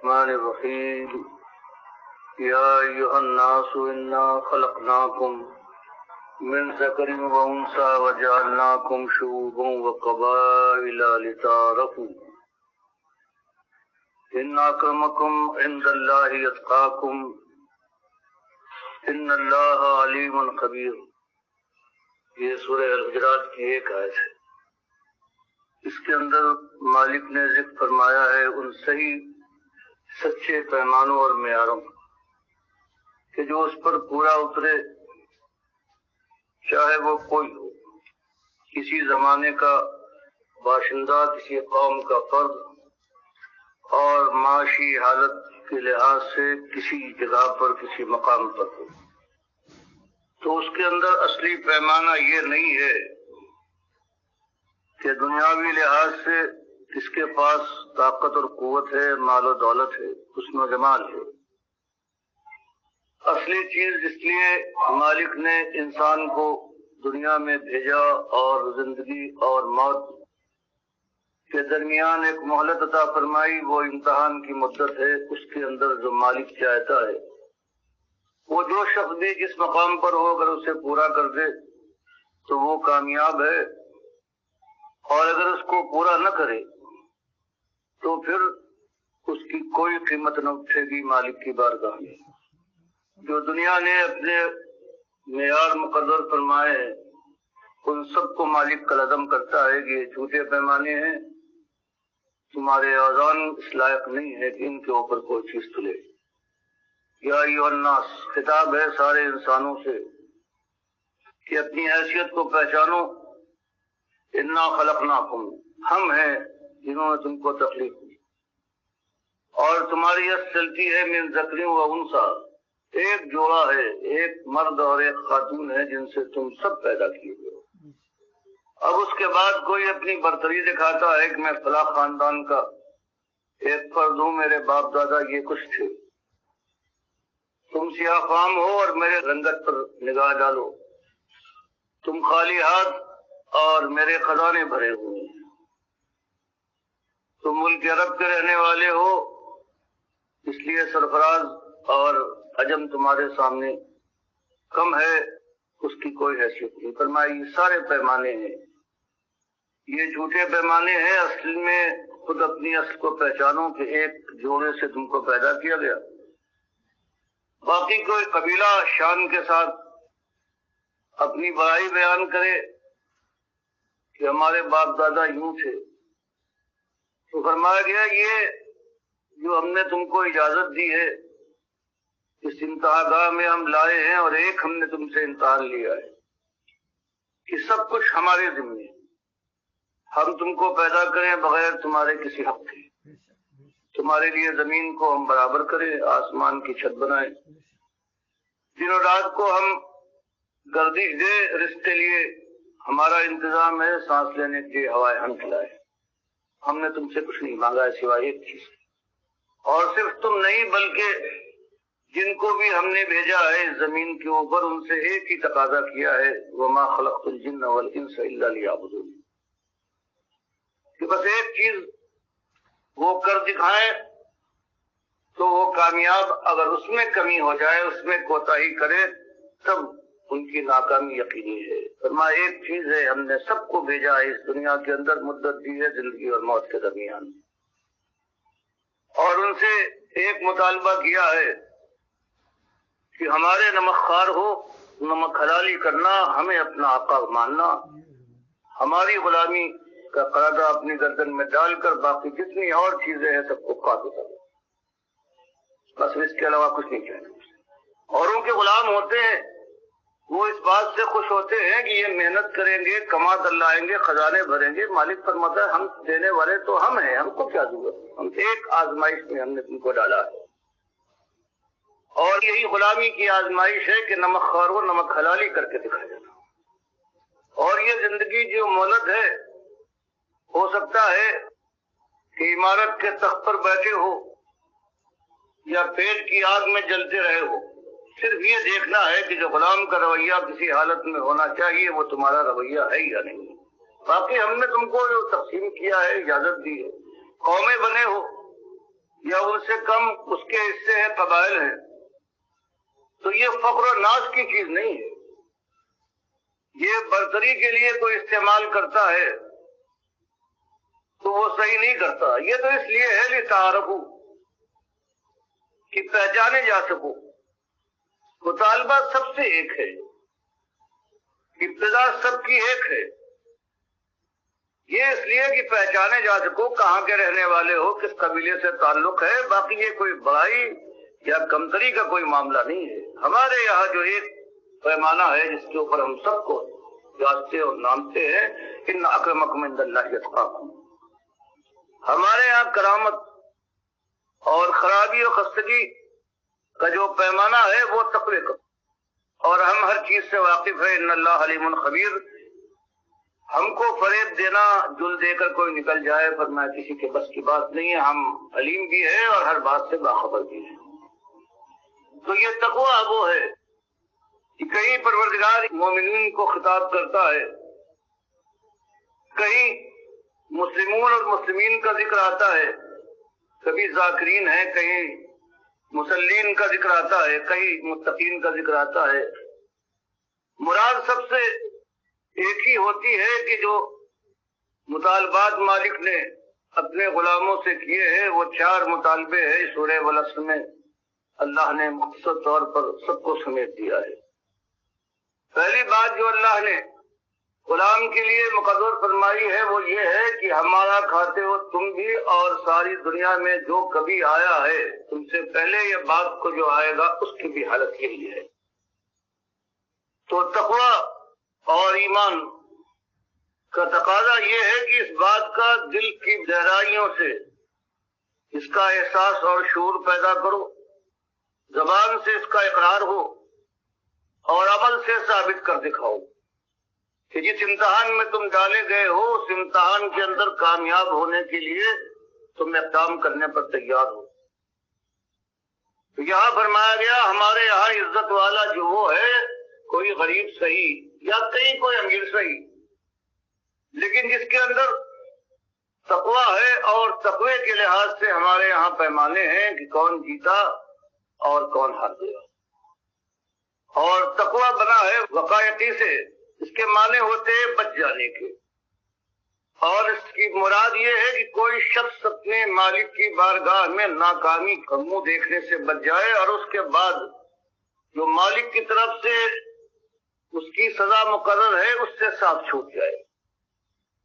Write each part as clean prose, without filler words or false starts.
الرحمن الرحيم يا أيها الناس إنا خلقناكم من ذكر وأنثى وجعلناكم شعوبا وقبائل لتعارفوا إن أكرمكم عند الله أتقاكم إن اللہ علیم خبیر۔ یہ سورہ الحجرات کی ایک آیت ہے۔ اس کے اندر مالک نے ذکر فرمایا ہے ان صحیح سچے پیمانوں اور معیاروں کہ جو اس پر پورا اترے، چاہے وہ کوئی ہو، کسی زمانے کا باشندہ، کسی قوم کا فرد، اور معاشی حالت کے لحاظ سے کسی جگہ پر کسی مقام پر ہو، تو اس کے اندر اصلی پیمانہ یہ نہیں ہے کہ دنیاوی لحاظ سے کس کے پاس طاقت اور قوت ہے، مال و دولت ہے، حسن و جمال ہے۔ اصلی چیز اس لیے مالک نے انسان کو دنیا میں بھیجا اور زندگی اور موت کے درمیان ایک مہلت عطا فرمائی، وہ امتحان کی مدت ہے۔ اس کے اندر جو مالک چاہتا ہے وہ جو شخص بھی جس مقام پر ہو اگر اسے پورا کر دے تو وہ کامیاب ہے، اور اگر اس کو پورا نہ کرے تو پھر اس کی کوئی قیمت نہ اٹھے گی مالک کی بارگاہ میں۔ جو دنیا نے اپنے معیار مقرر فرمائے ہیں ان سب کو مالک کلعدم کرتا ہے کہ یہ جھوٹے پیمانے ہیں، تمہارے اوزان اس لائق نہیں ہے کہ ان کے اوپر کوئی چیز تلے۔ یا ایھا الناس، خطاب ہے سارے انسانوں سے کہ اپنی حیثیت کو پہچانو۔ انا خلقناکم، ہم ہیں جنہوں نے تم کو تخلیق کی، اور تمہاری یہ چلتی ہے من ذکر و انثی، ایک جوڑا ہے، ایک مرد اور ایک خاتون ہے جن سے تم سب پیدا کیے گئے ہو۔ اب اس کے بعد کوئی اپنی برتری دکھاتا ہے کہ میں فلاں خاندان کا ایک فرد ہوں، میرے باپ دادا یہ کچھ تھے۔ تم سیاہ فام ہو اور میرے رنگت پر نگاہ ڈالو، تم خالی ہاتھ اور میرے خزانے بھرے ہوئے ہیں، تم ملک عرب کے رہنے والے ہو اس لیے سرفراز اور عجم تمہارے سامنے کم ہے، اس کی کوئی حیثیت نہیں۔ فرمایا یہ سارے پیمانے ہیں، یہ جھوٹے پیمانے ہیں۔ اصل میں خود اپنی اصل کو پہچانو کہ ایک جوڑے سے تم کو پیدا کیا گیا۔ باقی کوئی قبیلہ شان کے ساتھ اپنی بڑائی بیان کرے کہ ہمارے باپ دادا یوں تھے، تو فرمایا گیا یہ جو ہم نے تم کو اجازت دی ہے اس امتحان گاہ میں ہم لائے ہیں، اور ایک ہم نے تم سے امتحان لیا ہے کہ سب کچھ ہمارے ذمہ ہے۔ ہم تم کو پیدا کریں بغیر تمہارے کسی حق کے، تمہارے لیے زمین کو ہم برابر کریں، آسمان کی چھت بنائیں، دن اور رات کو ہم گردش دے، رزق کے لیے ہمارا انتظام ہے، سانس لینے کے لیے ہوائیں ہم کھلائے۔ ہم نے تم سے کچھ نہیں مانگا ہے سوائے ایک چیز، اور صرف تم نہیں بلکہ جن کو بھی ہم نے بھیجا ہے اس زمین کے اوپر ان سے ایک ہی تقاضا کیا ہے، وما خلقت الجن والانس الا لیعبدون، کہ بس ایک چیز وہ کر دکھائیں تو وہ کامیاب، اگر اس میں کمی ہو جائے، اس میں کوتاہی کرے تب ان کی ناکامی یقینی ہے۔ فرمایا ایک چیز ہے، ہم نے سب کو بھیجا ہے اس دنیا کے اندر، مدت دی ہے زندگی اور موت کے درمیان، اور ان سے ایک مطالبہ کیا ہے کہ ہمارے نمک خوار ہو، نمک حلالی کرنا، ہمیں اپنا آقا ماننا، ہماری غلامی کا قرضہ اپنی گردن میں ڈال کر باقی جتنی اور چیزیں ہیں سب کو کھا دو، بس اس کے علاوہ کچھ نہیں کہنا۔ اوروں کے غلام ہوتے ہیں، وہ اس بات سے خوش ہوتے ہیں کہ یہ محنت کریں گے، کما کر لائیں گے، خزانے بھریں گے۔ مالک فرماتا ہے ہم دینے والے تو ہم ہیں، ہم کو کیا ضرورت ہے، ہم ایک آزمائش میں ہم نے تم کو ڈالا ہے، اور یہی غلامی کی آزمائش ہے کہ نمک خوار ہو، نمک حلالی کر کے دکھا جانا۔ اور یہ زندگی جو مولد ہے، ہو سکتا ہے کہ عمارت کے تخت پر بیٹھے ہو یا پیٹ کی آگ میں جلتے رہے ہو، صرف یہ دیکھنا ہے کہ جو غلام کا رویہ کسی حالت میں ہونا چاہیے وہ تمہارا رویہ ہے یا نہیں۔ باقی ہم نے تم کو جو تقسیم کیا ہے، اجازت دی ہے، قومیں بنے ہو یا ان سے کم اس کے حصے ہیں، قبائل ہیں، تو یہ فخر و ناز کی چیز نہیں ہے. یہ برتری کے لیے کوئی استعمال کرتا ہے تو وہ صحیح نہیں کرتا. یہ تو اس لیے ہے لتعارفوا، کہ پہچانے جا سکو. مطالبہ سب سے ایک ہے، ابتدا سب کی ایک ہے. یہ اس لیے کہ پہچانے جا سکو کہاں کے رہنے والے ہو، کس قبیلے سے تعلق ہے. باقی یہ کوئی بڑائی یا کمتری کا کوئی معاملہ نہیں ہے. ہمارے یہاں جو ایک پیمانہ ہے جس کے اوپر ہم سب کو جانتے اور نامتے ہیں، ان اکرمکم عند اللہ اتقاکم. ہمارے یہاں کرامت اور خرابی و خستگی کا جو پیمانہ ہے وہ تقوی کا، اور ہم ہر چیز سے واقف ہے. ان اللہ علیم خبیر. ہم کو فریب دینا، جل دے کر کوئی نکل جائے، فرمایا کسی کے بس کی بات نہیں ہے. ہم علیم بھی ہے اور ہر بات سے باخبر بھی ہے. تو یہ تقویٰ وہ ہے کہ کہیں پروردگار مومنین کو خطاب کرتا ہے، کہیں مسلمون اور مسلمین کا ذکر آتا ہے، کبھی ذاکرین ہیں، کہیں مسلین کا ذکر آتا ہے، کہیں متقین کا ذکر آتا ہے. مراد سب سے ایک ہی ہوتی ہے کہ جو مطالبات مالک نے اپنے غلاموں سے کیے ہیں وہ 4 مطالبے ہیں. سورہ والعصر میں اللہ نے مختصر طور پر سب کو سمیٹ دیا ہے. پہلی بات جو اللہ نے غلام کے لیے مقرر فرمائی ہے وہ یہ ہے کہ ہمارا کھاتے ہو تم بھی، اور ساری دنیا میں جو کبھی آیا ہے تم سے پہلے یہ بات کو جو آئے گا اس کی بھی حالت یہی ہے. تو تقویٰ اور ایمان کا تقاضا یہ ہے کہ اس بات کا دل کی گہرائیوں سے اس کا احساس اور شعور پیدا کرو، زبان سے اس کا اقرار ہو اور عمل سے ثابت کر دکھاؤ کہ جس امتحان میں تم ڈالے گئے ہو اس امتحان کے اندر کامیاب ہونے کے لیے تم اقدام کرنے پر تیار ہو. تو یہاں فرمایا گیا ہمارے یہاں عزت والا جو وہ ہے، کوئی غریب صحیح یا کہیں کوئی امیر صحیح، لیکن جس کے اندر تقویٰ ہے. اور تقوی کے لحاظ سے ہمارے یہاں پیمانے ہیں کہ کون جیتا اور کون ہار گیا. اور تقویٰ بنا ہے وقایتی سے، اس کے معنی ہوتے ہیں بچ جانے کے. اور اس کی مراد یہ ہے کہ کوئی شخص اپنے مالک کی بارگاہ میں ناکامی کا منہ دیکھنے سے بچ جائے، اور اس کے بعد جو مالک کی طرف سے اس کی سزا مقرر ہے اس سے صاف چھوٹ جائے.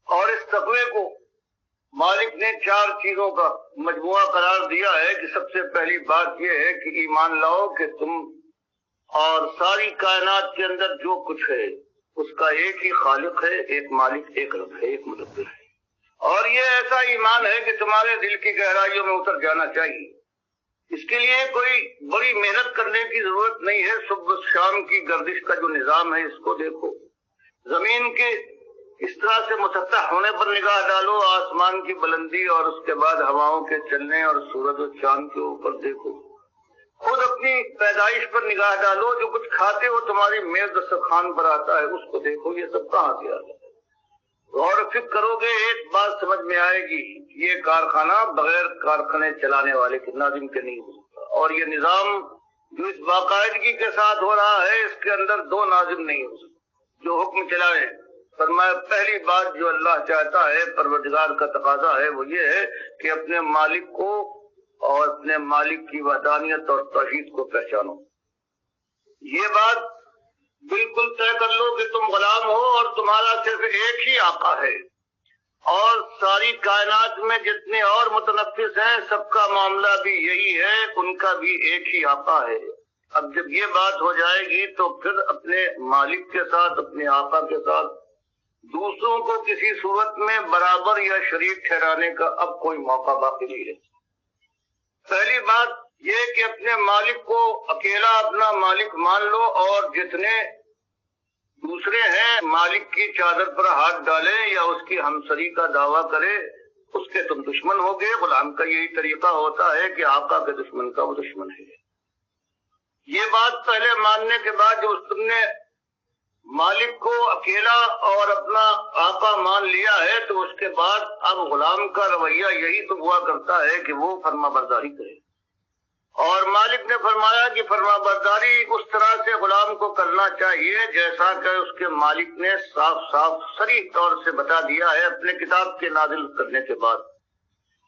اور اس تقوی کو مالک نے 4 چیزوں کا مجموعہ قرار دیا ہے کہ سب سے پہلی بات یہ ہے کہ ایمان لاؤ کہ تم اور ساری کائنات کے اندر جو کچھ ہے اس کا ایک ہی خالق ہے، ایک مالک، ایک رب ہے، ایک مدبر ہے. اور یہ ایسا ایمان ہے کہ تمہارے دل کی گہرائیوں میں اتر جانا چاہیے. اس کے لیے کوئی بڑی محنت کرنے کی ضرورت نہیں ہے. صبح شام کی گردش کا جو نظام ہے اس کو دیکھو، زمین کے اس طرح سے مسطح ہونے پر نگاہ ڈالو، آسمان کی بلندی اور اس کے بعد ہواؤں کے چلنے اور سورج و چاند کے اوپر دیکھو. خود اپنی پیدائش پر نگاہ ڈالو، جو کچھ کھاتے ہو تمہاری میز دسترخوان پر آتا ہے اس کو دیکھو. یہ سب کہاں سے آتا ہے؟ غور و فکر کرو گے ایک بات سمجھ میں آئے گی، یہ کارخانہ بغیر کارخانے چلانے والے کے ناظم کے نہیں ہو سکتا. اور یہ نظام جو اس باقاعدگی کے ساتھ ہو رہا ہے اس کے اندر 2 ناظم نہیں ہو سکتے جو حکم چلائیں. فرمایا پہلی بات جو اللہ چاہتا ہے، پروردگار کا تقاضا ہے، وہ یہ ہے کہ اپنے مالک کو اور اپنے مالک کی وحدانیت اور توحید کو پہچانو. یہ بات بالکل طے کر لو کہ تم غلام ہو اور تمہارا صرف ایک ہی آقا ہے، اور ساری کائنات میں جتنے اور متنفس ہیں سب کا معاملہ بھی یہی ہے، ان کا بھی ایک ہی آقا ہے. اب جب یہ بات ہو جائے گی تو پھر اپنے مالک کے ساتھ، اپنے آقا کے ساتھ دوسروں کو کسی صورت میں برابر یا شریک ٹھہرانے کا اب کوئی موقع باقی نہیں ہے. پہلی بات یہ کہ اپنے مالک کو اکیلا اپنا مالک مان لو، اور جتنے دوسرے ہیں مالک کی چادر پر ہاتھ ڈالیں یا اس کی ہمسری کا دعویٰ کرے اس کے تم دشمن ہو گئے. غلام کا یہی طریقہ ہوتا ہے کہ آقا کے دشمن کا وہ دشمن ہے. یہ بات پہلے ماننے کے بعد جو تم نے مالک کو اکیلا اور اپنا آقا مان لیا ہے تو اس کے بعد اب غلام کا رویہ یہی تو ہوا کرتا ہے کہ وہ فرما برداری کرے، اور مالک نے فرمایا کہ فرما برداری اس طرح سے غلام کو کرنا چاہیے جیسا کہ اس کے مالک نے صاف صاف صریح طور سے بتا دیا ہے اپنے کتاب کے نازل کرنے کے بعد،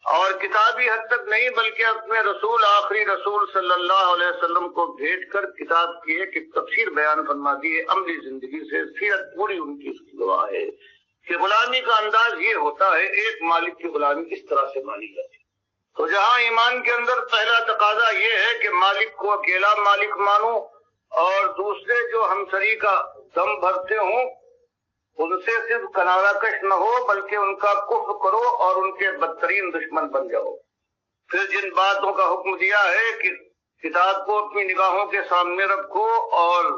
اور کتابی حد تک نہیں بلکہ اپنے رسول آخری رسول صلی اللہ علیہ وسلم کو بھیج کر کتاب کی ایک تفسیر بیان فرما دی ہے عملی زندگی سے، سیرت پوری ان کی گواہ ہے کہ غلامی کا انداز یہ ہوتا ہے، ایک مالک کی غلامی اس طرح سے مانی جاتی ہے۔ تو جہاں ایمان کے اندر پہلا تقاضا یہ ہے کہ مالک کو اکیلا مالک مانو، اور دوسرے جو ہمسری کا دم بھرتے ہوں ان سے صرف کنارہ کش نہ ہو بلکہ ان کا کفر کرو اور ان کے بدترین دشمن بن جاؤ۔ پھر جن باتوں کا حکم دیا ہے کہ کتاب کو اپنی نگاہوں کے سامنے رکھو، اور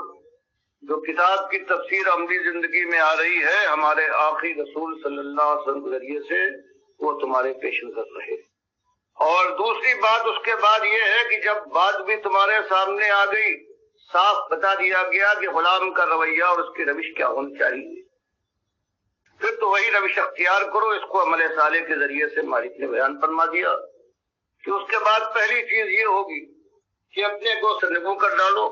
جو کتاب کی تفسیر عملی زندگی میں آ رہی ہے ہمارے آخری رسول صلی اللہ علیہ وسلم کے ذریعے سے، وہ تمہارے پیش نظر رہے۔ اور دوسری بات اس کے بعد یہ ہے کہ جب بات بھی تمہارے سامنے آ گئی، صاف بتا دیا گیا کہ غلام کا رویہ اور اس کی روش کیا ہونی چاہیے، پھر تو وہی روش اختیار کرو۔ اس کو عمل صالح کے ذریعے سے مالک نے بیان فرما دیا کہ اس کے بعد پہلی چیز یہ ہوگی کہ اپنے کو سرنگو کر ڈالو،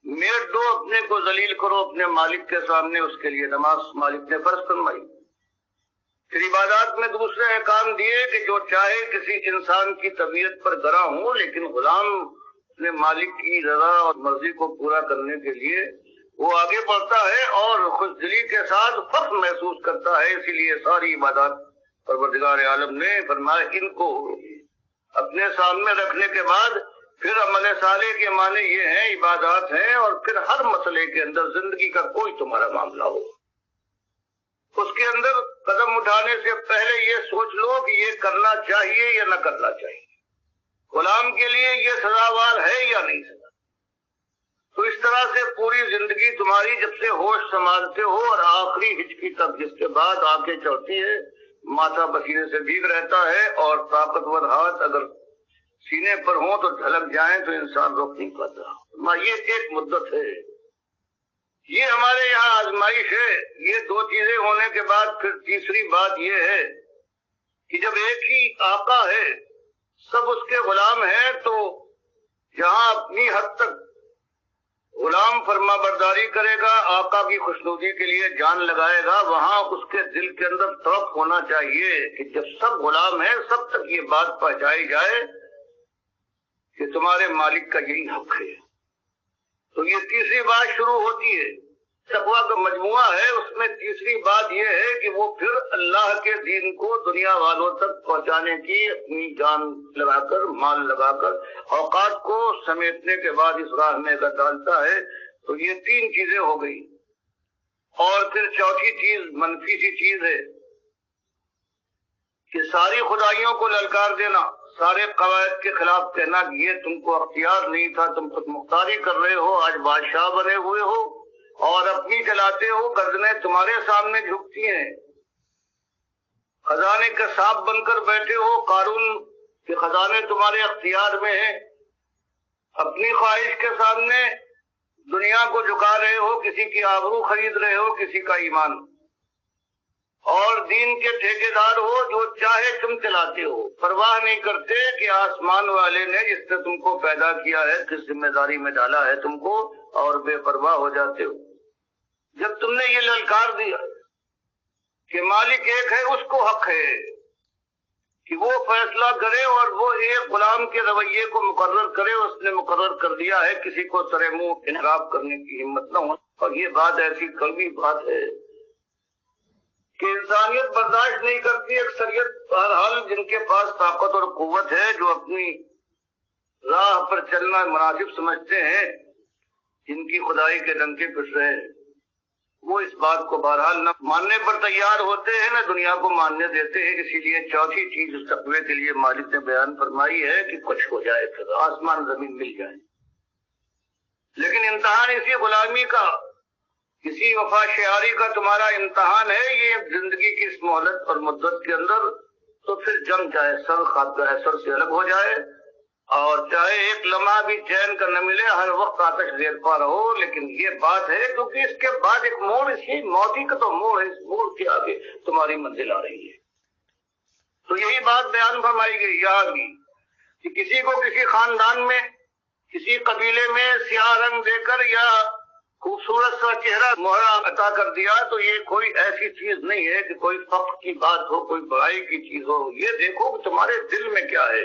میٹ دو، اپنے کو ذلیل کرو اپنے مالک کے سامنے، اس کے لیے نماز مالک نے فرض فرمائی۔ پھر عبادات میں دوسرے احکام دیے کہ جو چاہے کسی انسان کی طبیعت پر گراں ہو لیکن غلام اپنے مالک کی رضا اور مرضی کو پورا کرنے کے لیے وہ آگے بڑھتا ہے اور خوش دلی کے ساتھ فخر محسوس کرتا ہے۔ اسی لیے ساری عبادات پروردگار عالم نے فرمایا ان کو اپنے سامنے رکھنے کے بعد پھر عمل صالح کے معنی یہ ہیں، عبادات ہیں، اور پھر ہر مسئلے کے اندر زندگی کا کوئی تمہارا معاملہ ہو اس کے اندر قدم اٹھانے سے پہلے یہ سوچ لو کہ یہ کرنا چاہیے یا نہ کرنا چاہیے، غلام کے لیے یہ سزاوار ہے یا نہیں سزا۔ تو اس طرح سے پوری زندگی تمہاری جب سے ہوش سنبھالتے ہو اور آخری ہچکی تک، جس کے بعد آنکھیں چڑھتی ہے، ماتھا پسینے سے بھیگ رہتا ہے، اور طاقتور ہاتھ اگر سینے پر ہوں تو جھلک جائیں تو انسان روک نہیں پاتا۔ یہ ایک مدت ہے، یہ ہمارے یہاں آزمائش ہے۔ یہ دو چیزیں ہونے کے بعد پھر تیسری بات یہ ہے کہ جب ایک ہی آقا ہے، سب اس کے غلام ہیں، تو جہاں اپنی حد تک غلام فرما برداری کرے گا، آقا کی خوشنودی کے لیے جان لگائے گا، وہاں اس کے دل کے اندر توق ہونا چاہیے کہ جب سب غلام ہیں سب تک یہ بات پہنچائی جائے کہ تمہارے مالک کا یہی حق ہے۔ تو یہ تیسری بات شروع ہوتی ہے، تقویٰ کا مجموعہ ہے، اس میں تیسری بات یہ ہے کہ وہ پھر اللہ کے دین کو دنیا والوں تک پہنچانے کی اپنی جان لگا کر، مال لگا کر، اوقات کو سمیٹنے کے بعد اس راہ میں اگر ڈالتا ہے تو یہ تین چیزیں ہو گئی۔ اور پھر چوتھی چیز منفی سی چیز ہے کہ ساری خدائیوں کو للکار دینا، سارے قواعد کے خلاف کہنا کہ یہ تم کو اختیار نہیں تھا، تم خود مختاری کر رہے ہو، آج بادشاہ بنے ہوئے ہو اور اپنی چلاتے ہو، گردنیں تمہارے سامنے جھکتی ہیں، خزانے کے سانپ بن کر بیٹھے ہو، قارون کے خزانے تمہارے اختیار میں ہیں، اپنی خواہش کے سامنے دنیا کو جھکا رہے ہو، کسی کی آبرو خرید رہے ہو، کسی کا ایمان، اور دین کے ٹھیکیدار ہو، جو چاہے تم چلاتے ہو، پرواہ نہیں کرتے کہ آسمان والے نے جس نے تم کو پیدا کیا ہے کس ذمہ داری میں ڈالا ہے تم کو، اور بے پرواہ ہو جاتے ہو۔ جب تم نے یہ للکار دیا کہ مالک ایک ہے، اس کو حق ہے کہ وہ فیصلہ کرے اور وہ ایک غلام کے رویے کو مقرر کرے، اس نے مقرر کر دیا ہے، کسی کو سر منہ انحراف کرنے کی ہمت نہ ہو۔ اور یہ بات ایسی کڑوی بات ہے کہ انسانیت برداشت نہیں کرتی، اکثریت بہرحال جن کے پاس طاقت اور قوت ہے، جو اپنی راہ پر چلنا مناسب سمجھتے ہیں، جن کی خدائی کے ڈنکے پس رہے ہیں، وہ اس بات کو بہرحال نہ ماننے پر تیار ہوتے ہیں، نہ دنیا کو ماننے دیتے ہیں۔ اسی لیے چوتھی چیز اس تقوی کے لیے مالک نے بیان فرمائی ہے کہ کچھ ہو جائے، پھر آسمان زمین مل جائے، لیکن امتحان اسی غلامی کا، کسی وفا شعاری کا تمہارا امتحان ہے یہ زندگی کی اس مہلت اور مدت کے اندر، تو پھر جم جائے سر، خواب سر سے الگ ہو جائے، اور چاہے ایک لمحہ بھی چین کا نہ ملے، ہر وقت آتش زیر پا رہو۔ لیکن یہ بات ہے کیونکہ اس کے بعد ایک موڑ، اسی موتی کا تو موڑ ہے، اس موڑ کے آگے تمہاری منزل آ رہی ہے۔ تو یہی بات بیان فرمائی گئی یہاں بھی کہ کسی کو کسی خاندان میں، کسی قبیلے میں سیاہ رنگ دے کر یا خوبصورت سا چہرہ مہرا عطا کر دیا تو یہ کوئی ایسی چیز نہیں ہے کہ کوئی فخر کی بات ہو، کوئی بڑائی کی چیز ہو۔ یہ دیکھو کہ تمہارے دل میں کیا ہے،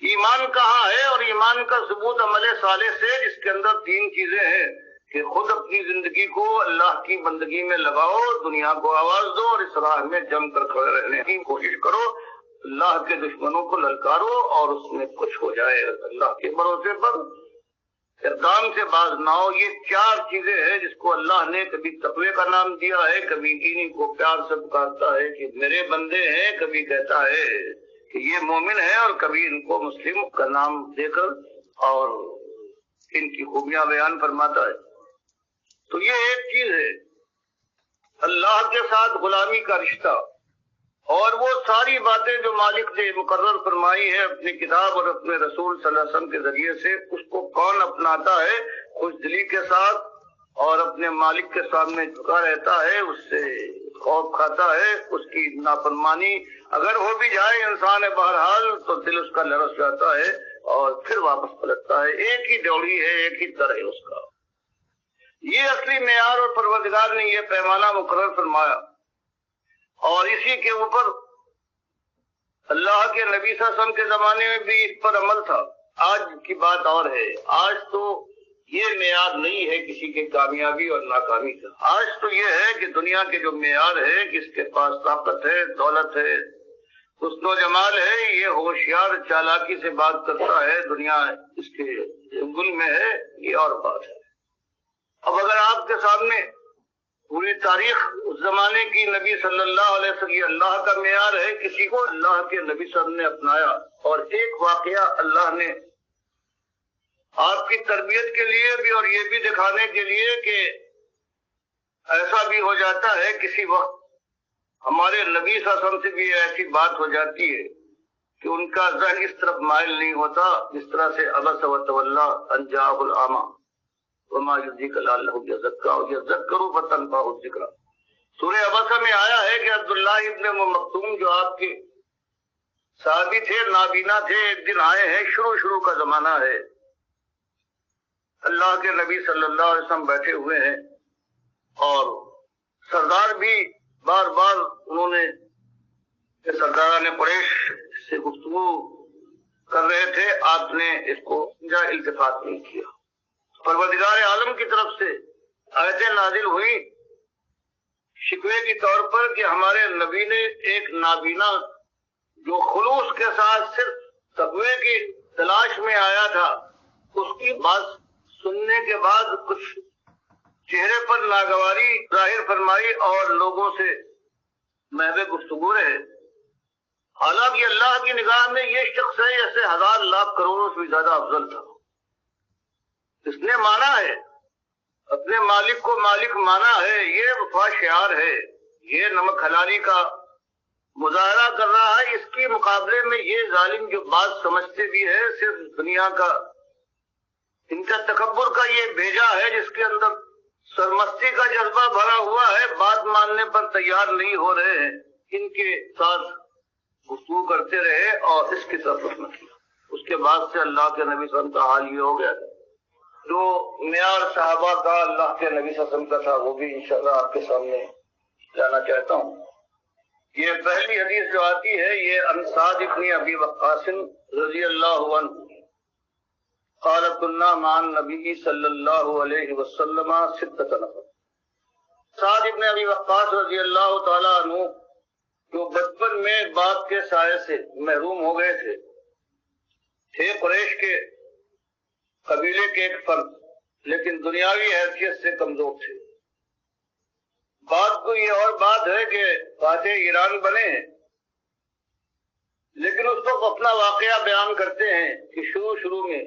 ایمان کہاں ہے، اور ایمان کا ثبوت عمل صالح سے، جس کے اندر تین چیزیں ہیں کہ خود اپنی زندگی کو اللہ کی بندگی میں لگاؤ، دنیا کو آواز دو اور اس راہ میں جم کر کھڑے رہنے کی کوشش کرو، اللہ کے دشمنوں کو للکارو اور اس میں کچھ ہو جائے، اللہ کے بھروسے پر اقدام سے باز نہ ہو۔ یہ چار چیزیں ہیں جس کو اللہ نے کبھی تقوی کا نام دیا ہے، کبھی انہی کو پیار سے پکارتا ہے کہ میرے بندے ہیں، کبھی کہتا ہے کہ یہ مومن ہے، اور کبھی ان کو مسلم کا نام دے کر اور ان کی خوبیاں بیان فرماتا ہے۔ تو یہ ایک چیز ہے اللہ کے ساتھ غلامی کا رشتہ، اور وہ ساری باتیں جو مالک نے مقرر فرمائی ہے اپنی کتاب اور اپنے رسول صلی اللہ علیہ وسلم کے ذریعے سے، اس کو کون اپناتا ہے خوش دلی کے ساتھ اور اپنے مالک کے سامنے جھکا رہتا ہے، اس سے خوف کھاتا ہے، اس کی نافرمانی اگر ہو بھی جائے انسان بہرحال تو دل اس کا لرز جاتا ہے اور پھر واپس پلٹتا ہے۔ ایک ہی ڈوڑی ہے، ایک ہی در ہے اس کا۔ یہ اصلی معیار اور پروردگار نے یہ پیمانہ مقرر فرمایا، اور اسی کے اوپر اللہ کے نبی صلی اللہ علیہ وسلم کے زمانے میں بھی اس پر عمل تھا۔ آج کی بات اور ہے، آج تو یہ معیار نہیں ہے کسی کی کامیابی اور ناکامی کا۔ آج تو یہ ہے کہ دنیا کے جو معیار ہے، کس کے پاس طاقت ہے، دولت ہے، حسن و جمال ہے، یہ ہوشیار چالاکی سے بات کرتا ہے، دنیا اس کے چنگل میں ہے، یہ اور بات ہے۔ اب اگر آپ کے سامنے پوری تاریخ اس زمانے کی نبی صلی اللہ علیہ وسلم یہ اللہ کا معیار ہے، کسی کو اللہ کے نبی صلی اللہ علیہ وسلم نے اپنایا، اور ایک واقعہ اللہ نے آپ کی تربیت کے لیے بھی اور یہ بھی دکھانے کے لیے کہ ایسا بھی ہو جاتا ہے کسی وقت ہمارے نبی صلی اللہ علیہ وسلم سے بھی ایسی بات ہو جاتی ہے کہ ان کا ذہن اس طرف مائل نہیں ہوتا، جس طرح سے عبس وتولی ان جاءہ الاعمی وما یدریک لعلہ یذکر فتنفعہ الذکریٰ۔ سورہ عبسہ میں آیا ہے کہ عبداللہ ابن مکتوم جو آپ کے صحابی تھے، نابینا تھے، ایک دن آئے ہیں، شروع کا زمانہ ہے، اللہ کے نبی صلی اللہ علیہ وسلم بیٹھے ہوئے ہیں، اور سردار بھی بار بار انہوں نے سرداران قریش سے گفتگو کر رہے تھے، آپ نے اس کو التفات نہیں کیا۔ پروردگار عالم کی طرف سے آیتیں نازل ہوئی شکوے کے طور پر کہ ہمارے نبی نے ایک نابینا جو خلوص کے ساتھ صرف تقوی کی تلاش میں آیا تھا، اس کی بات سننے کے بعد کچھ چہرے پر ناگواری ظاہر فرمائی اور لوگوں سے محو گفتگو رہے۔ حالانکہ اللہ کی نگاہ میں یہ شخص ہے ایسے ہزار لاکھ کروڑوں سے بھی زیادہ افضل تھا۔ اس نے مانا ہے، اپنے مالک کو مالک مانا ہے، یہ وفا شعار ہے، یہ نمک حلالی کا مظاہرہ کر رہا ہے۔ اس کے مقابلے میں یہ ظالم جو بات سمجھتے بھی ہے، صرف دنیا کا، ان کا تکبر کا یہ بھیجا ہے جس کے اندر سرمستی کا جذبہ بھرا ہوا ہے، بات ماننے پر تیار نہیں ہو رہے ہیں، ان کے ساتھ گفتگو کرتے رہے اور اس کی طرف رخ نہ کیا۔ اس کے بعد سے اللہ کے نبی صلی اللہ علیہ وسلم کا حال یہ ہو گیا جو معیار صحابہ کا اللہ کے نبی صلی اللہ علیہ وسلم کا تھا، وہ بھی انشاءاللہ آپ کے سامنے لانا چاہتا ہوں۔ یہ پہلی حدیث جو آتی ہے یہ عن سعد بن ابی وقاص رضی اللہ عنہ قال كنا مع النبي صلی اللہ علیہ وسلم ستۃ نفر۔ سعد بن ابی وقاص رضی اللہ تعالی عنہ جو بچپن میں باپ کے سائے سے محروم ہو گئے تھے قریش کے قبیلے کے ایک فرد، لیکن دنیاوی حیثیت سے کمزور تھے۔ بات تو یہ اور بات ہے کہ فاتح ایران بنے ہیں، لیکن اس وقت اپنا واقعہ بیان کرتے ہیں کہ شروع میں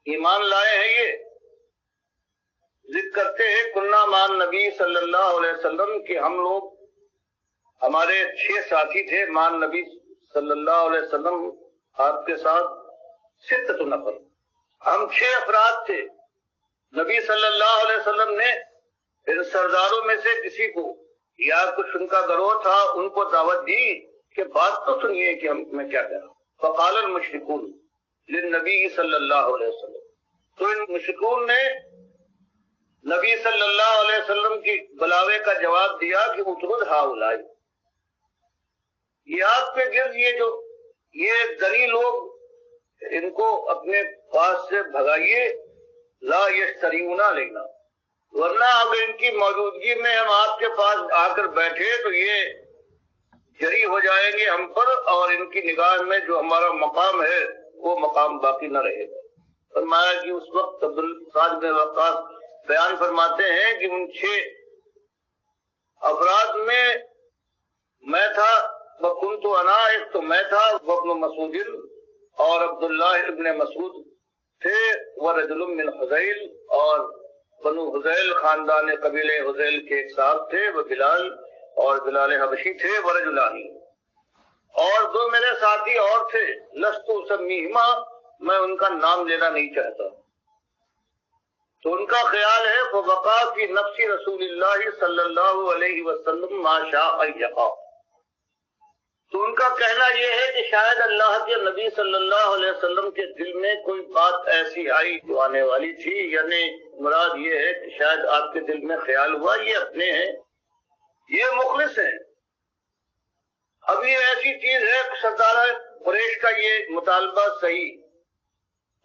ایمان لائے ہیں، یہ ذکر کرتے ہیں کنا مع النبی صلی اللہ علیہ وسلم کہ ہم لوگ، ہمارے 6 ساتھی تھے مع النبی صلی اللہ علیہ وسلم آپ کے ساتھ، ستۃ نفر، ہم 6 افراد تھے۔ نبی صلی اللہ علیہ وسلم نے ان سرداروں میں سے کسی کو یا کچھ ان کا گروہ تھا ان کو دعوت دی کہ بات تو سنیے کہ میں کیا کہہ رہا ہوں۔ فقال المشرکون للنبی صلی اللہ علیہ وسلم، تو ان مشرکون نے نبی صلی اللہ علیہ وسلم کی بلاوے کا جواب دیا کہ اطرد ہؤلاء، یہ آپ کے گرد یہ دنی لوگ، ان کو اپنے پاس سے بھگائیے، لا یشتریونا لینا، ورنہ اگر ان کی موجودگی میں ہم آپ کے پاس آ کر بیٹھے تو یہ جری ہو جائیں گے ہم پر، اور ان کی نگاہ میں جو ہمارا مقام ہے وہ مقام باقی نہ رہے گا۔ فرمایا کہ اس وقت سعد بن وقاص بیان فرماتے ہیں کہ ان 6 افراد میں میں تھا، وکنت انا، ایک تو میں تھا، وابن مسعود اور عبداللہ ابن مسعود تھے، ورجل من حذیل، اور بنو حذیل خاندان قبیلے حذیل کے ایک صاحب تھے، وہ بلال اور بلال حبشی تھے، ورجلانی، اور 2 میرے ساتھی اور تھے، لست اسمیہما، میں ان کا نام لینا نہیں چاہتا۔ تو ان کا خیال ہے فوقع فی نفس رسول اللہ صلی اللہ علیہ وسلم ما شاء یقع، تو ان کا کہنا یہ ہے کہ شاید اللہ کے نبی صلی اللہ علیہ وسلم کے دل میں کوئی بات ایسی آئی جو آنے والی تھی، یعنی مراد یہ ہے کہ شاید آپ کے دل میں خیال ہوا یہ اپنے ہیں، یہ مخلص ہیں۔ اب یہ ایسی چیز ہے سردار قریش کا یہ مطالبہ صحیح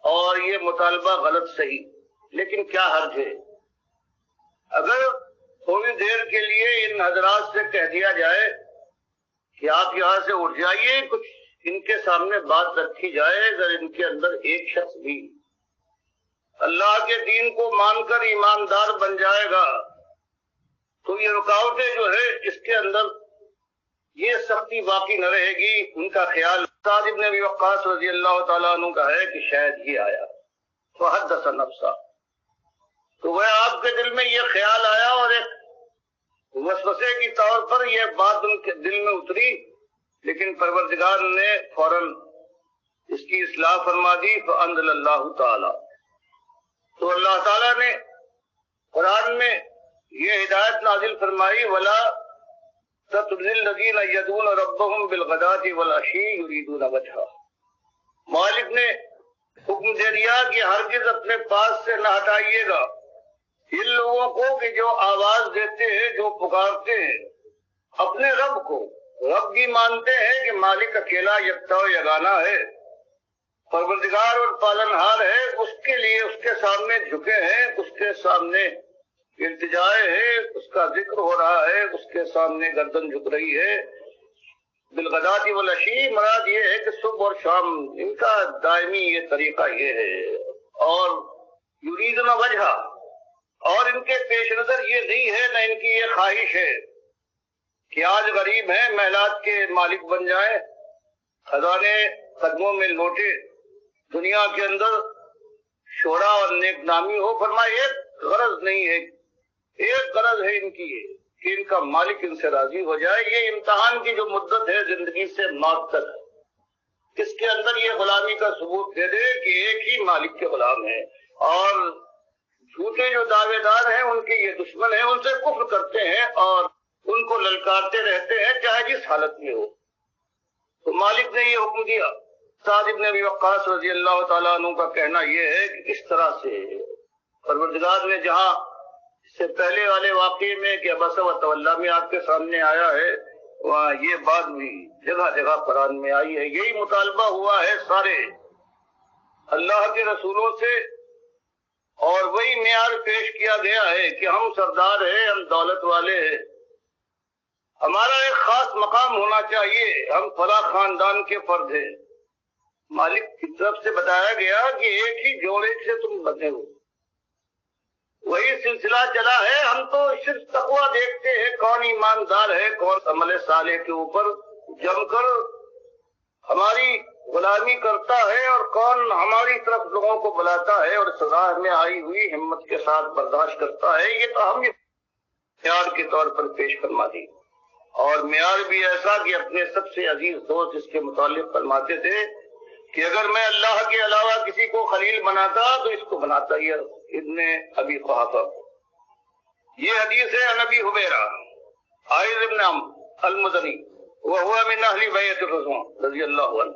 اور یہ مطالبہ غلط صحیح، لیکن کیا حرج ہے اگر تھوڑی دیر کے لیے ان حضرات سے کہہ دیا جائے کہ آپ یہاں سے اٹھ جائیے، کچھ ان کے سامنے بات رکھی جائے، اگر ان کے اندر ایک شخص بھی اللہ کے دین کو مان کر ایماندار بن جائے گا تو یہ رکاوٹیں جو ہے اس کے اندر یہ سختی باقی نہ رہے گی۔ ان کا خیال سعد بن ابی وقاص رضی اللہ تعالیٰ عنہ کا ہے کہ شاید یہ آیا، فحدث نفسہ، تو وہ آپ کے دل میں یہ خیال آیا اور ایک وسوسے کی طور پر یہ بات ان کے دل میں اتری، لیکن پروردگار نے فوراً اس کی اصلاح فرما دی، فانزل اللہ تعالی، تو اللہ تعالیٰ نے قرآن میں یہ ہدایت نازل فرمائی، ولا تطرد الذین یدعون ربهم بالغداة والعشی یریدون وجہہ، مالک نے حکم دے دیا کہ ہرگز اپنے پاس سے نہ ہٹائیے گا ان لوگوں کو کہ جو آواز دیتے ہیں، جو پکارتے ہیں اپنے رب کو، رب بھی مانتے ہیں کہ مالک اکیلا یکتا و یگانہ ہے، پروردگار اور پالنہار ہے، اس کے لیے اس کے سامنے جھکے ہیں، اس کے سامنے التجائے ہے، اس کا ذکر ہو رہا ہے، اس کے سامنے گردن جھک رہی ہے۔ بالغداۃ والعشی مراد یہ ہے کہ صبح اور شام ان کا دائمی یہ طریقہ یہ ہے، اور یریدون وجہہ، اور ان کے پیش نظر یہ نہیں ہے، نہ ان کی یہ خواہش ہے کہ آج غریب ہیں محلات کے مالک بن جائیں، خزانے قدموں میں لوٹے، دنیا کے اندر شہرا اور نیک نامی ہو۔ فرمایا ایک غرض نہیں ہے، ایک غرض ہے ان کی یہ کہ ان کا مالک ان سے راضی ہو جائے۔ یہ امتحان کی جو مدت ہے زندگی سے موت تک، اس کے اندر یہ غلامی کا ثبوت دے دے کہ ایک ہی مالک کے غلام ہیں، اور جھوٹے جو دعوے دار ہیں ان کے یہ دشمن ہیں، ان سے کفر کرتے ہیں اور ان کو للکارتے رہتے ہیں چاہے جس حالت میں ہو۔ تو مالک نے یہ حکم دیا۔ سعد بن ابی وقاص رضی اللہ تعالیٰ عنہ کا کہنا یہ ہے کہ اس طرح سے پروردگار نے جہاں اس سے پہلے والے واقعے میں کہ عبس و تولی میں آپ کے سامنے آیا ہے، وہاں یہ بات بھی جگہ جگہ قرآن میں آئی ہے۔ یہی مطالبہ ہوا ہے سارے اللہ کے رسولوں سے، اور وہی معیار پیش کیا گیا ہے کہ ہم سردار ہیں، ہم دولت والے ہیں، ہمارا ایک خاص مقام ہونا چاہیے، ہم فلاں خاندان کے فرد ہیں۔ مالک کی طرف سے بتایا گیا کہ ایک ہی جوڑے سے تم بنے ہو، وہی سلسلہ چلا ہے۔ ہم تو صرف تقویٰ دیکھتے ہیں، کون ایماندار ہے، کون عمل صالح کے اوپر جم کر ہماری غلامی کرتا ہے، اور کون ہماری طرف لوگوں کو بلاتا ہے اور اس راہ میں آئی ہوئی ہمت کے ساتھ برداشت کرتا ہے۔ یہ تو ہم معیار کے طور پر پیش فرما دی، اور معیار بھی ایسا کہ اپنے سب سے عزیز دوست اس کے متعلق فرماتے تھے کہ اگر میں اللہ کے علاوہ کسی کو خلیل بناتا تو اس کو بناتا ہی ابن ابی قحافہ. یہ حدیث ہے نبی حبیرہ عائض ابن عمرو المزنی وہو من اہل بیت الرضوان رضی اللہ عنہ.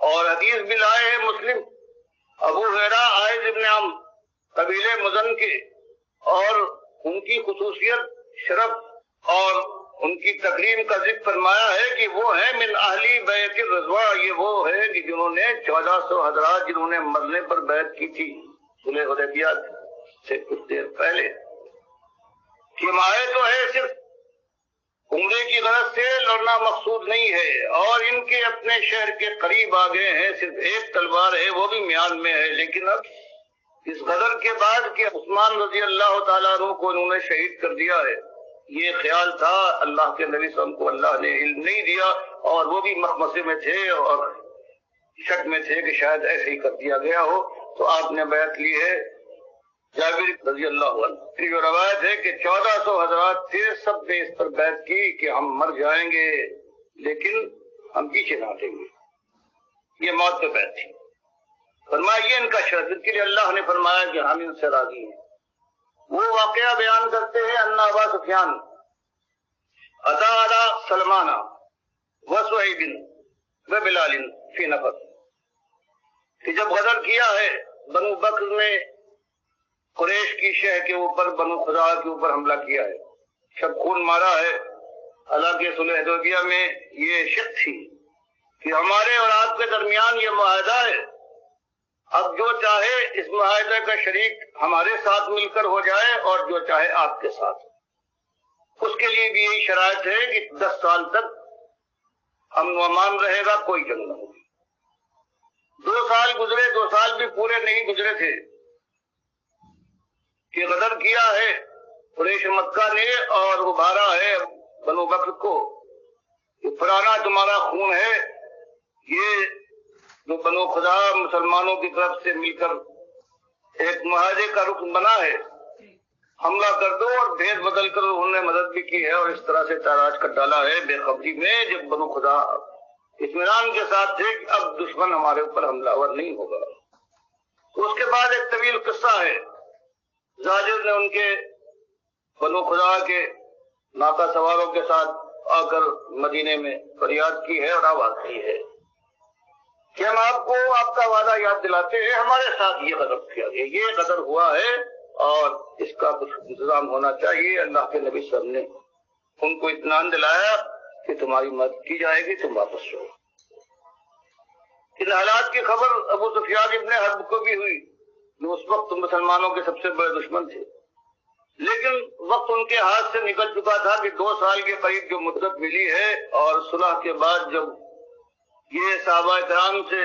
اور حدیث بھی لائے ہیں مسلم ابو ہریرہ عائض ابن عمرو قبیلے مزن کے، اور ان کی خصوصیت شرف اور ان کی تکریم کا ذکر فرمایا ہے کہ وہ ہیں من اہلی بیت الرضوا. یہ وہ ہے کہ جنہوں نے 1400 حضرات جنہوں نے مرنے پر بیعت کی تھی صلح حدیبیہ سے کچھ دیر پہلے. کہ آئے تو ہے صرف عمرے کی غرض سے، لڑنا مقصود نہیں ہے، اور ان کے اپنے شہر کے قریب آ گئے ہیں. صرف ایک تلوار ہے وہ بھی میان میں ہے. لیکن اب اس غدر کے بعد کہ عثمان رضی اللہ تعالیٰ عنہ کو انہوں نے شہید کر دیا ہے، یہ خیال تھا. اللہ کے نبی صلی اللہ علیہ وسلم کو اللہ نے علم نہیں دیا، اور وہ بھی مخمصے میں تھے اور شک میں تھے کہ شاید ایسے ہی کر دیا گیا ہو. تو آپ نے بیعت لی ہے. جابر رضی اللہ عنہ جو روایت ہے کہ 1400 حضرات تھے، سب نے اس پر بیعت کی کہ ہم مر جائیں گے لیکن ہم پیچھے نہ ہٹیں گے. یہ موت پہ بیعت تھی. فرمایا یہ ان کا شرط، اس کے لیے اللہ نے فرمایا کہ ہم ان سے راضی ہیں. وہ واقعہ بیان کرتے ہیں ان ابا سفیان اتا علی سلمان وصہیب وبلال فی نفر، کہ جب غدر کیا ہے بنو بکر نے قریش کی شہ کے اوپر، بنو خزاعہ کے اوپر حملہ کیا ہے، شب خون مارا ہے. حالانکہ صلح حدیبیہ میں یہ شک تھی کہ ہمارے اور آپ کے درمیان یہ معاہدہ ہے، اب جو چاہے اس معاہدے کا شریک ہمارے ساتھ مل کر ہو جائے اور جو چاہے آپ کے ساتھ. اس کے لیے بھی یہی شرائط ہے کہ 10 سال تک امن و امان رہے گا، کوئی جنگ نہ ہوگی. 2 سال گزرے، 2 سال بھی پورے نہیں گزرے تھے کہ غدر کیا ہے قریش مکہ نے اور ابھارا ہے بنو بکر کو. یہ پرانا تمہارا خون ہے. یہ جو بنو خزاعہ مسلمانوں کی طرف سے مل کر ایک معاہدے کا رکن بنا ہے، حملہ کر دو. اور بھید بدل کر انہوں نے مدد بھی کی ہے اور اس طرح سے تاراج کر ڈالا ہے بے خبری میں، جب بنو خزاعہ اطمینان کے ساتھ تھے کہ اب دشمن ہمارے اوپر حملہ ور نہیں ہوگا. تو اس کے بعد ایک طویل قصہ ہے. زاجر نے ان کے بنو خزاعہ کے ناقہ سواروں کے ساتھ آ کر مدینے میں فریاد کی ہے اور آواز دی ہے کہ ہم آپ کو آپ کا وعدہ یاد دلاتے ہیں، ہمارے ساتھ یہ غدر کیا گیا، یہ غدر ہوا ہے اور اس کا کچھ انتظام ہونا چاہیے. اللہ کے نبی صلی اللہ علیہ وسلم نے ان کو اطمینان دلایا کہ تمہاری مدد کی جائے گی، تم واپس رہو. ان حالات کی خبر ابو سفیان ابن حرب کو بھی ہوئی، جو اس وقت مسلمانوں کے سب سے بڑے دشمن تھے. لیکن وقت ان کے ہاتھ سے نکل چکا تھا کہ 2 سال کے قریب جو مدت ملی ہے اور صلح کے بعد جب یہ صحابہ کرام سے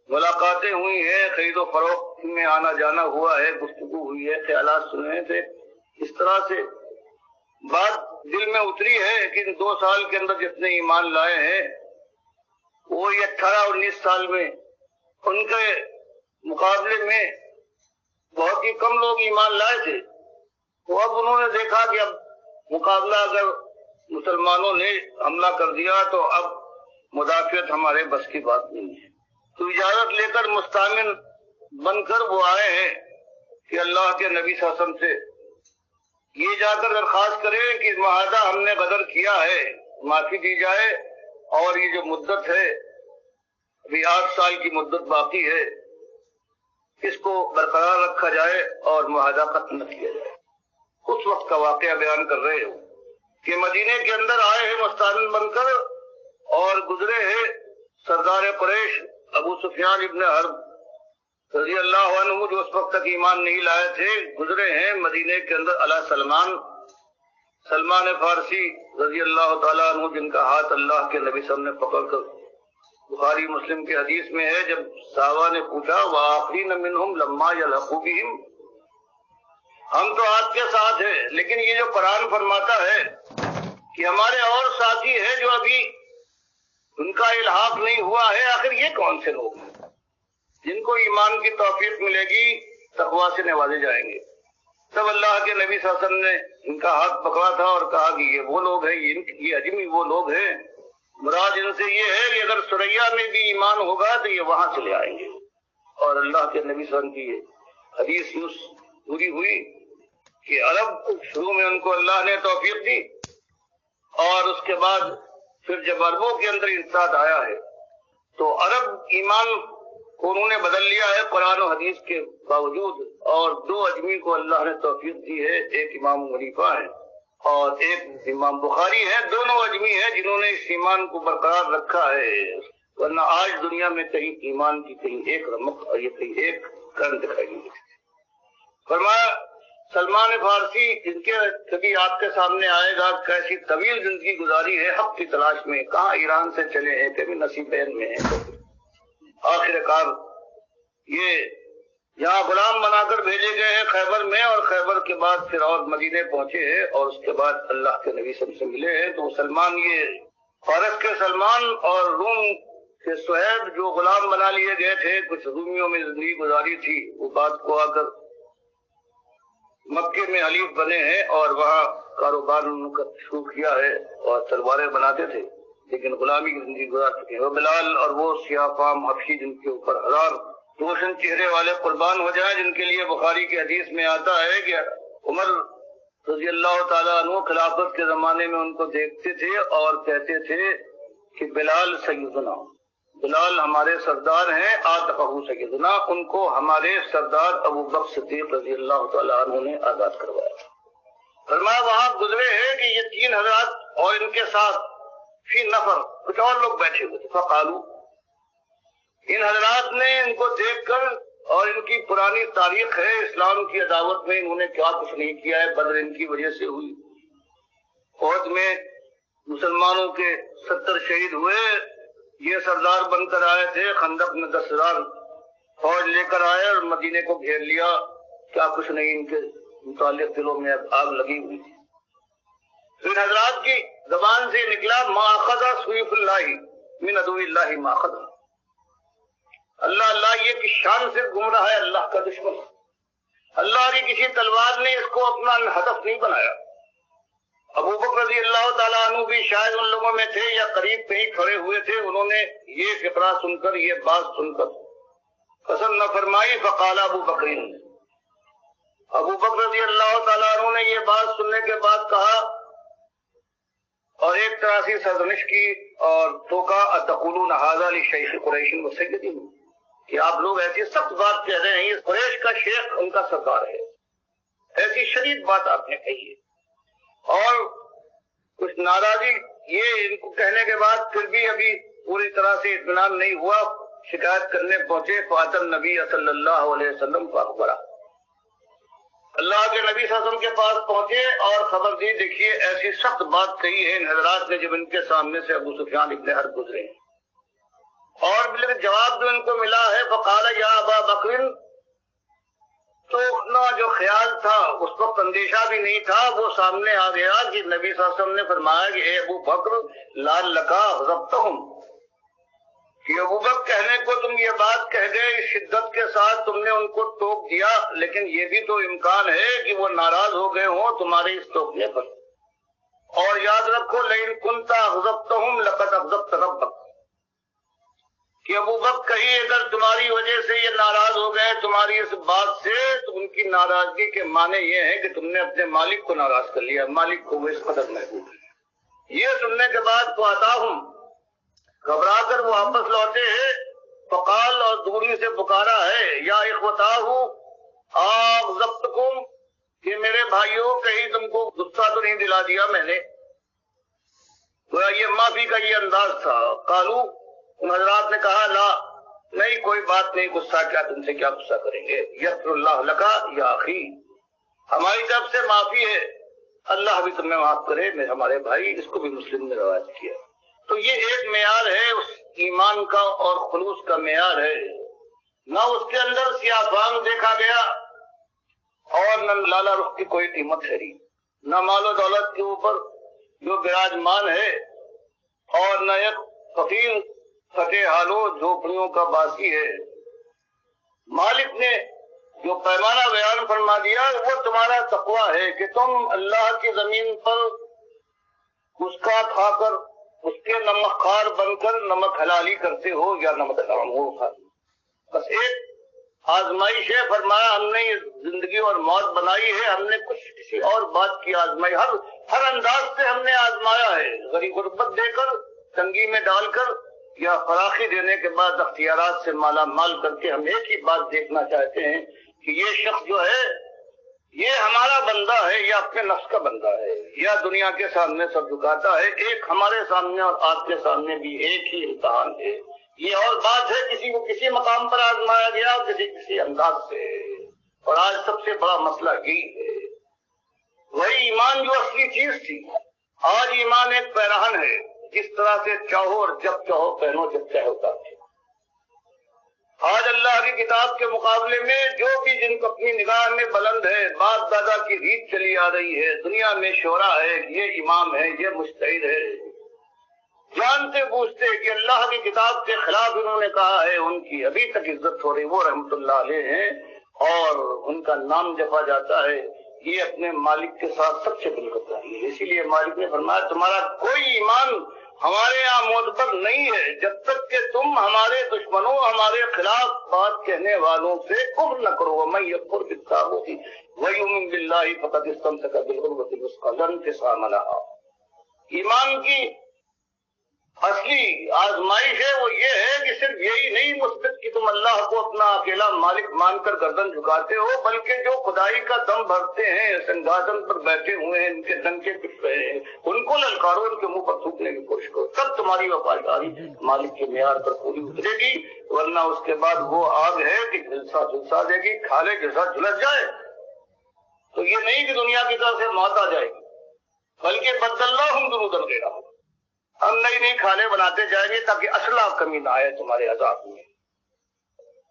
ملاقاتیں ہوئی ہیں، خرید و فروخت میں آنا جانا ہوا ہے، گفتگو ہوئی ہے، خیالات سنے تھے، اس طرح سے بات دل میں اتری ہے کہ ان 2 سال کے اندر جتنے ایمان لائے ہیں وہ 18-19 سال میں ان کے مقابلے میں بہت ہی کم لوگ ایمان لائے تھے. تو اب انہوں نے دیکھا کہ اب مقابلہ اگر مسلمانوں نے حملہ کر دیا تو اب مدافعت ہمارے بس کی بات نہیں ہے. تو اجازت لے کر مستعمل بن کر وہ آئے ہیں کہ اللہ کے نبی صلی اللہ علیہ وسلم سے یہ جا کر درخواست کریں کہ معاہدہ ہم نے غدر کیا ہے، معافی دی جائے، اور یہ جو مدت ہے ابھی 8 سال کی مدت باقی ہے اس کو برقرار رکھا جائے اور معاہدہ ختم نہ کیا جائے. اس وقت کا واقعہ بیان کر رہے ہوں کہ مدینے کے اندر آئے ہیں مستعمل بن کر اور گزرے ہیں سردار قریش ابو سفیان ابن حرب رضی اللہ عنہ، جو اس وقت تک ایمان نہیں لائے تھے، گزرے ہیں مدینے کے اندر علی سلمان فارسی رضی اللہ تعالیٰ عنہ، جن کا ہاتھ اللہ کے نبی صلی اللہ علیہ وسلم نے پکڑ کر، بخاری مسلم کے حدیث میں ہے، جب صحابہ نے پوچھا وآخرین منہم لما یلحقوا بہم، ہم تو آپ کے ساتھ ہیں، لیکن یہ جو قرآن فرماتا ہے کہ ہمارے اور ساتھی ہیں جو ابھی ان کا الحاق نہیں ہوا ہے، آخر یہ کون سے لوگ ہیں جن کو ایمان کی توفیق ملے گی، تقویٰ سے نوازے جائیں گے. تب اللہ کے نبی صلی اللہ علیہ وسلم نے ان کا ہاتھ پکڑا تھا اور کہا کہ یہ وہ لوگ ہیں، یہ اجمی وہ لوگ ہیں مراد ان سے یہ ہے کہ اگر سریا میں بھی ایمان ہوگا تو یہ وہاں سے لے آئیں گے. اور اللہ کے نبی صلی اللہ علیہ وسلم کی یہ حدیث یوں پوری ہوئی کہ عرب شروع میں ان کو اللہ نے توفیق دی، اور اس کے بعد پھر جب عربوں کے اندر انسداد آیا ہے تو عرب ایمان کو انہوں نے بدل لیا ہے قرآن و حدیث کے باوجود. اور دو اجمی کو اللہ نے توفیق دی ہے، ایک امام حنیفہ ہے اور ایک امام بخاری ہے. دونوں اجمی ہیں جنہوں نے اس ایمان کو برقرار رکھا ہے، ورنہ آج دنیا میں کہیں ایمان کی کہیں ایک رمق اور یہ کہیں ایک کرن دکھائی نہیں دیتی. فرمایا سلمان فارسی جن کے کبھی آپ کے سامنے آئے گا کیسی طویل زندگی گزاری ہے حق کی تلاش میں، کہاں ایران سے چلے ہیں، کبھی نصیبین میں ہیں، آخر کار یہ یہاں غلام بنا کر بھیجے گئے ہیں خیبر میں، اور خیبر کے بعد پھر اور مدینے پہنچے ہیں اور اس کے بعد اللہ کے نبی صلی اللہ علیہ وسلم سے ملے ہیں. تو سلمان یہ فارس کے سلمان اور روم کے سہیب جو غلام بنا لیے گئے تھے، کچھ رومیوں میں زندگی گزاری تھی، وہ بات کو آ کر مکے میں حلیف بنے ہیں اور وہاں کاروبار انہوں نے شروع کیا ہے اور تلواریں بناتے تھے، لیکن غلامی کی زندگی گزار چکے ہیں. وہ بلال اور وہ سیاہ فام حبشی جن کے اوپر ہزار روشن چہرے والے قربان ہو جائیں، جن کے لیے بخاری کی حدیث میں آتا ہے کہ عمر رضی اللہ تعالیٰ عنہ خلافت کے زمانے میں ان کو دیکھتے تھے اور کہتے تھے کہ بلال سیدنا، بلال ہمارے سردار ہیں، آتقہ سیدنا، ان کو ہمارے سردار ابو بکر صدیق رضی اللہ تعالیٰ عنہ نے آزاد کروایا. فرمایا وہاں گزرے ہیں کہ یہ تین حضرات اور ان کے ساتھ فی نفر کچھ اور لوگ بیٹھے ہوئے تھے. فقالو، ان حضرات نے ان کو دیکھ کر، اور ان کی پرانی تاریخ ہے اسلام کی عداوت میں انہوں نے کیا کچھ نہیں کیا ہے، بدر ان کی وجہ سے ہوئی، احد میں مسلمانوں کے 70 شہید ہوئے، یہ سردار بن کر آئے تھے، خندق میں 10,000 فوج لے کر آئے اور مدینے کو گھیر لیا، کیا کچھ نہیں ان کے متعلق دلوں میں آگ لگی ہوئی تھی. ان حضرات کی زبان سے نکلا ما اخذ سیف اللہ من عدو اللہ ما اخذ، اللہ اللہ یہ کس شان سے گم رہا ہے اللہ کا دشمن، اللہ کی کسی تلوار نے اس کو اپنا ہدف نہیں بنایا. ابو بکر رضی اللہ تعالیٰ عنہ بھی شاید ان لوگوں میں تھے یا قریب کہیں کھڑے ہوئے تھے، انہوں نے یہ فقرہ سن کر، یہ بات سن کر پسند نہ فرمائی. فقال ابو بکر، ابو بکر رضی اللہ تعالیٰ عنہ نے یہ بات سننے کے بعد کہا اور ایک طرح سے سرزنش کی اور ٹوکا، اتقولون ھذا لشیخ قریش وسیدہم، کہ آپ لوگ ایسی سخت بات کہہ رہے ہیں، یہ قریش کا شیخ ان کا سردار ہے، ایسی شدید بات آپ نے کہی ہے. اور کچھ ناراضی یہ ان کو کہنے کے بعد پھر بھی ابھی پوری طرح سے اطمینان نہیں ہوا، شکایت کرنے پہنچے. فاتى النبی صلی اللہ علیہ وسلم کو اخبرا، اللہ کے نبی صلی اللہ علیہ وسلم کے پاس پہنچے اور خبر دی، دیکھیے ایسی سخت بات کہی ہے ان حضرات نے جب ان کے سامنے سے ابو سفیان ابن حرب گزرے ہیں. اور لیکن جواب جو ان کو ملا ہے فقال یا ابا بکر، تو اپنا جو خیال تھا اس وقت اندیشہ بھی نہیں تھا، وہ سامنے آ گیا کہ نبی صلی اللہ علیہ وسلم نے فرمایا کہ اے ابو بکر لعل لکا غضبتہم، کہ ابو بکر کہنے کو تم یہ بات کہہ گئے، اس شدت کے ساتھ تم نے ان کو ٹوک دیا، لیکن یہ بھی تو امکان ہے کہ وہ ناراض ہو گئے ہوں تمہارے اس ٹوکنے پر. اور یاد رکھو لئن کنت اغضبتہم لقد اغضبت ربک، کہ ابو بکر کہیں اگر تمہاری وجہ سے یہ ناراض ہو گئے تمہاری اس بات سے، تو ان کی ناراضگی کے معنی یہ ہے کہ تم نے اپنے مالک کو ناراض کر لیا، مالک کو وہ اس قدر محبوب ہے. یہ سننے کے بعد فاتاہم، گھبرا کر وہ واپس لوٹے ہیں. فقال، اور دوری سے پکارا ہے، یا اخوتاہ اغضبتکم، کہ میرے بھائیوں کہیں تم کو غصہ تو نہیں دلا دیا میں نے. تو یہ معافی کا یہ انداز تھا. قالو، ان حضرات نے کہا لا، نہیں کوئی بات نہیں، غصہ کیا، تم سے کیا غصہ کریں گے. یغفر اللہ لکا یا اخی، ہماری طرف سے معافی ہے، اللہ بھی تمہیں معاف کرے میرے ہمارے بھائی. اس کو بھی مسلم نے روایت کیا. تو یہ ایک معیار ہے اس ایمان کا اور خلوص کا معیار ہے. نہ اس کے اندر سیاہ فام دیکھا گیا اور نہ لالا رخ کی کوئی قیمت ٹھہری، نہ مال و دولت کے اوپر جو براجمان ہے، اور نہ ایک فقیر فتح حالو جھوپڑیوں کا باسی ہے. مالک نے جو پیمانہ بیان فرما دیا وہ تمہارا تقویٰ ہے کہ تم اللہ کی زمین پر اس کا کھا کر اس کے نمک خوار بن کر نمک حلالی کرتے ہو یا نمک حرام ہو بس ایک آزمائش ہے. فرمایا ہم نے یہ زندگی اور موت بنائی ہے, ہم نے کچھ کسی اور بات کی آزمائی, ہر انداز سے ہم نے آزمایا ہے, غریب غربت دے کر, تنگی میں ڈال کر, یا فراخی دینے کے بعد اختیارات سے مالا مال کر کے. ہم ایک ہی بات دیکھنا چاہتے ہیں کہ یہ شخص جو ہے یہ ہمارا بندہ ہے یا اپنے نفس کا بندہ ہے, یا دنیا کے سامنے سب جھکاتا ہے. ایک ہمارے سامنے اور آپ کے سامنے بھی ایک ہی امتحان ہے. یہ اور بات ہے کسی کو کسی مقام پر آزمایا گیا, کسی انداز سے. اور آج سب سے بڑا مسئلہ یہی ہے, وہی ایمان جو اصلی چیز تھی آج ایمان ایک پیراہن ہے, جس طرح سے چاہو اور جب چاہو پہنو, جب چاہو اتارو. آج اللہ کی کتاب کے مقابلے میں جو بھی جن کو اپنی نگاہ میں بلند ہے, باپ دادا کی ریت چلی آ رہی ہے, دنیا میں شعرا ہے, یہ امام ہے, یہ مجتہد ہے, جانتے بوجھتے کہ اللہ کی کتاب کے خلاف انہوں نے کہا ہے, ان کی ابھی تک عزت ہو رہی. وہ رحمت اللہ علیہ ہیں اور ان کا نام جپا جاتا ہے. یہ اپنے مالک کے ساتھ سب سے بل کرتا ہے. اسی لیے مالک نے فرمایا تمہارا کوئی ایمان ہمارے یہاں معتبر نہیں ہے جب تک کہ تم ہمارے دشمنوں, ہمارے خلاف بات کہنے والوں سے کفر نہ کرو. وَمَن يَكْفُرْ بِالطَّاغُوتِ وَيُؤْمِن بِاللَّهِ فَقَدِ اسْتَمْسَكَ بِالْعُرْوَةِ الْوُثْقَىٰ لَا انفصام لَهَا. ایمان کی اصلی آزمائش ہے وہ یہ ہے کہ صرف یہی نہیں مثبت کہ تم اللہ کو اپنا اکیلا مالک مان کر گردن جھکاتے ہو, بلکہ جو خدائی کا دم بھرتے ہیں, سنگھاسن پر بیٹھے ہوئے ہیں, ان کے ڈنکے پٹ رہے ہیں, ان کو للکارو, ان کے منہ پر تھوکنے کی کوشش کرو. تب تمہاری وفاداری مالک کے معیار پر پوری اترے گی, ورنہ اس کے بعد وہ آگ ہے کہ جھلسا دے گی, کھالے کے ساتھ جھلس جائے. تو یہ نہیں کہ دنیا کی طرف سے موت آ جائے گی, بلکہ بدلناہم جلودا غیرہا, ہم نئی نئی کھالیں بناتے جائیں گے تاکہ اصلہ کمی نہ آئے تمہارے عذاب میں.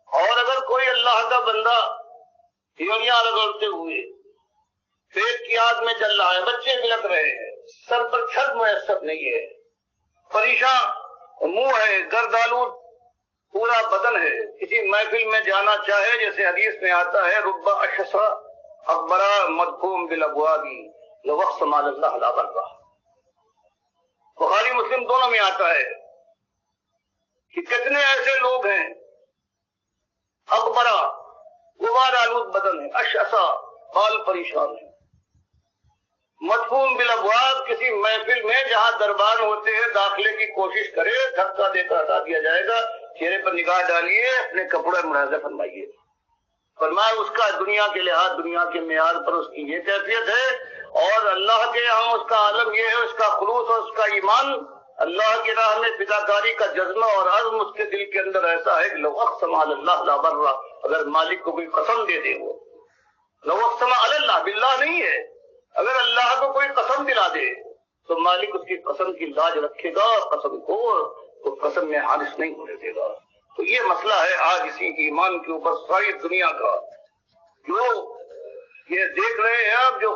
اور اگر کوئی اللہ کا بندہ ہیولیاں رگڑتے ہوئے پیٹ کی آگ میں چل رہا ہے, بچے بلک رہے ہیں, سر پر چھت میسر نہیں ہے, پریشان منہ ہے, گردآلود پورا بدن ہے, کسی محفل میں جانا چاہے, جیسے حدیث میں آتا ہے رب اشسا اکبرا مدفوم بالابواب لوقسم علی اللہ لا برا. بخاری مسلم دونوں میں آتا ہے کہ کتنے ایسے لوگ ہیں اکبرا غبار آلود بدن ہے, اشعثا بال پریشان ہے, مدفون بالابواب کسی محفل میں جہاں دربار ہوتے ہیں داخلے کی کوشش کرے, دھکا دے کر ہٹا دیا جائے گا. چہرے پر نگاہ ڈالیے, اپنے کپڑے ملاحظہ فرمائیے. فرمایا اس کا دنیا کے لحاظ, دنیا کے معیار پر اس کی یہ کیفیت ہے, اور اللہ کے یہاں اس کا عالم یہ ہے, اس کا خلوص اور اس کا ایمان, اللہ کی راہ میں فداکاری کا جذبہ اور عزم اس کے دل کے اندر ایسا ہے کہ لو اقسم علی اللہ لا برا, اگر مالک کو کوئی قسم دے دے, وہ لو اقسم علی اللہ باللہ نہیں ہے, اگر اللہ کو کوئی قسم دلا دے تو مالک اس کی قسم کی لاج رکھے گا, قسم کو تو قسم میں حادث نہیں ہونے دے گا. تو یہ مسئلہ ہے آج اسی ایمان کے اوپر ساری دنیا کا, جو یہ دیکھ رہے ہیں آپ, جو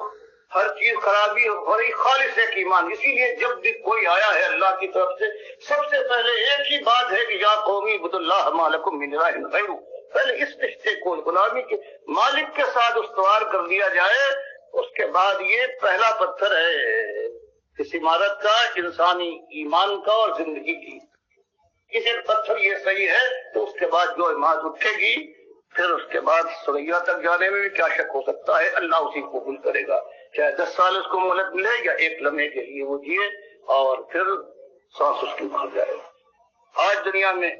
ہر چیز خرابی اور خالص ایک ایمان. اسی لیے جب بھی کوئی آیا ہے اللہ کی طرف سے, سب سے پہلے ایک ہی بات ہے کہ یا قومی عبدوا اللہ ما لکم من الہ غیرہ, پہلے اس رشتے کو غلامی کے مالک کے ساتھ استوار کر دیا جائے. اس کے بعد یہ پہلا پتھر ہے اس عمارت کا, انسانی ایمان کا اور زندگی کی. کسی پتھر یہ صحیح ہے تو اس کے بعد جو عمارت اٹھے گی, پھر اس کے بعد سریا تک جانے میں بھی کیا شک ہو سکتا ہے, اللہ اسی کو قبول کرے گا. چاہے 10 سال اس کو مہلت ملے یا ایک لمحے کے لیے وہ جیے اور پھر سانس اس کی کھل جائے. آج دنیا میں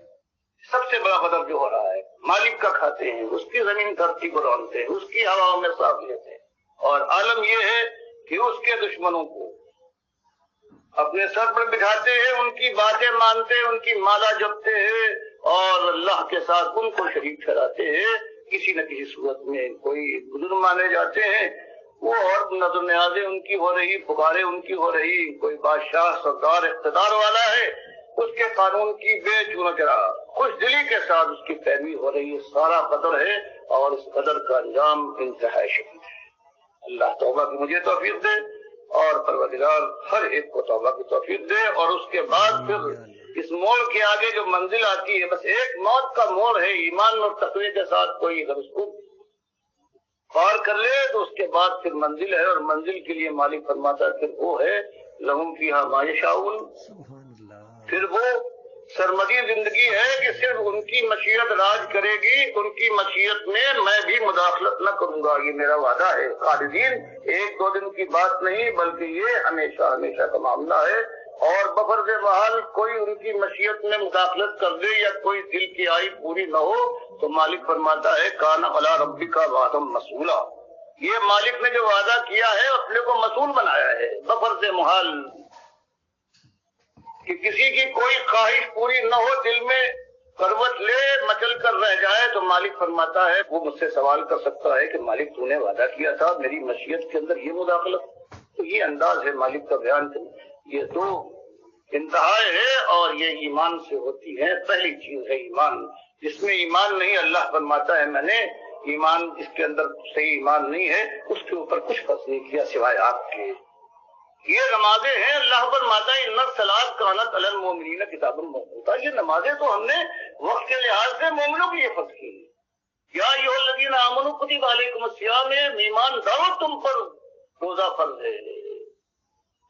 سب سے بڑا قدر جو ہو رہا ہے, مالک کا کھاتے ہیں, اس کی زمین دھرتی کو رونتے ہیں, اس کی ہواؤں میں سانس لیتے ہیں, اور عالم یہ ہے کہ اس کے دشمنوں کو اپنے سر پر بٹھاتے ہیں, ان کی باتیں مانتے ہیں, ان کی مالا جپتے ہیں, اور اللہ کے ساتھ ان کو شریک ٹھہراتے ہیں. کسی نہ کسی صورت میں کوئی بزرگ مانے جاتے ہیں, وہ اور نظر نیازیں ان کی ہو رہی, پکارے ان کی ہو رہی, کوئی بادشاہ سردار اقتدار والا ہے, اس کے قانون کی بے چونچرا خوش دلی کے ساتھ اس کی پیروی ہو رہی ہے. سارا قدر ہے, اور اس قدر کا انجام انتہائی شدید ہے. اللہ توبہ کی مجھے توفیق دے, اور پروردگار ہر ایک کو توبہ کی توفیق دے. اور اس کے بعد پھر اس موڑ کے آگے جو منزل آتی ہے, بس ایک موت کا موڑ ہے, ایمان اور تقوی کے ساتھ کوئی اگر اس کو پار کر لے تو اس کے بعد پھر منزل ہے, اور منزل کے لیے مالک فرماتا ہے پھر وہ ہے لہم فیہا ما یشاؤون پھر وہ سرمدی زندگی ہے کہ صرف ان کی مشیت راج کرے گی، ان کی مشیت میں میں بھی مداخلت نہ کروں گا، یہ میرا وعدہ ہے۔ خالدین ایک دو دن کی بات نہیں بلکہ یہ ہمیشہ ہمیشہ کا معاملہ ہے، اور بفرض محال کوئی ان کی مشیت میں مداخلت کر دے یا کوئی دل کی آئی پوری نہ ہو تو مالک فرماتا ہے کان علی ربک وعدا مسئولا، یہ مالک نے جو وعدہ کیا ہے اپنے کو مسئول بنایا ہے۔ بفرض محال کہ کسی کی کوئی خواہش پوری نہ ہو، دل میں کروٹ لے مچل کر رہ جائے تو مالک فرماتا ہے، وہ مجھ سے سوال کر سکتا ہے کہ مالک تو نے وعدہ کیا تھا میری مشیت کے اندر یہ مداخلت، تو یہ انداز ہے مالک کا بیان۔ یہ دو انتہائیں ہیں اور یہ ایمان سے ہوتی ہے۔ پہلی چیز ہے ایمان، جس میں ایمان نہیں اللہ فرماتا ہے میں نے ایمان اس کے اندر صحیح ایمان نہیں ہے، اس کے اوپر کچھ فرض نہیں کیا سوائے آپ کے۔ یہ نمازیں ہیں، اللہ فرماتا ہے ان الصلاۃ کانت علی المؤمنین کتابا موقوتا، یہ نمازیں تو ہم نے وقت کے لحاظ سے مومنوں کے لیے فرض کی۔ یا ایھا الذین آمنوا کتب علیکم الصیام، ایمان دعوت تم پر روزہ فرض ہے،